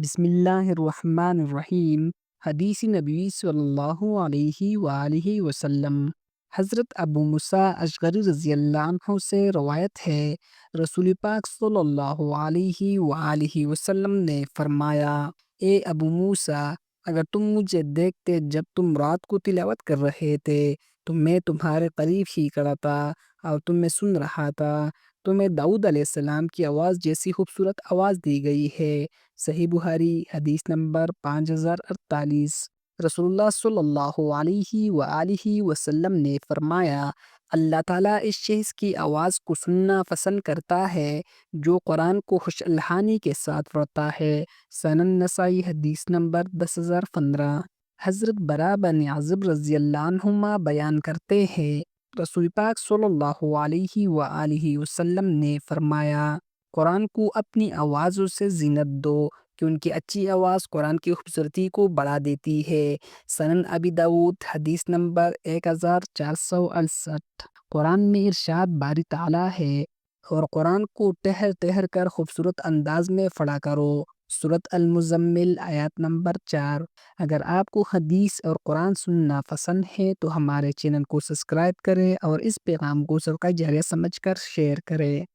بسم اللہ الرحمن الرحیم۔ حدیث نبی صلی اللہ علیہ وآلہ وسلم حضرت ابو موسیٰ اشعری رضی اللہ عنہ سے روایت ہے، رسول پاک صلی اللہ علیہ وآلہ وسلم نے فرمایا: اے ابو موسیٰ، اگر تم مجھے دیکھتے جب تم رات کو تلاوت کر رہے تھے تو میں تمہارے قریب ہی کھڑا تھا اور تمہیں سن رہا تھا۔ تمہیں داؤد علیہ السلام کی آواز جیسی خوبصورت آواز دی گئی ہے۔ صحیح بخاری حدیث نمبر 5048۔ رسول اللہ صلی اللہ علیہ وآلہ وسلم نے فرمایا: اللہ تعالیٰ اس شخص کی آواز کو سننا پسند کرتا ہے جو قرآن کو خوش الحانی کے ساتھ پڑھتا ہے۔ سنن نسائی حدیث نمبر 10015۔ حضرت براء بن عازب رضی اللہ عنہما بیان کرتے ہیں، رسول پاک صلی اللہ علیہ وآلہ وسلم نے فرمایا: قرآن کو اپنی آوازوں سے زینت دو، کہ ان کی اچھی آواز قرآن کی خوبصورتی کو بڑھا دیتی ہے۔ سنن ابی داؤد حدیث نمبر 1468۔ قرآن میں ارشاد باری تعالیٰ ہے، اور قرآن کو ٹہر ٹہر کر خوبصورت انداز میں پڑھا کرو۔ سورۃ المزمل آیت نمبر 4۔ اگر آپ کو حدیث اور قرآن سننا پسند ہے تو ہمارے چینل کو سبسکرائب کریں اور اس پیغام کو صدقہ جاریہ سمجھ کر شیئر کریں۔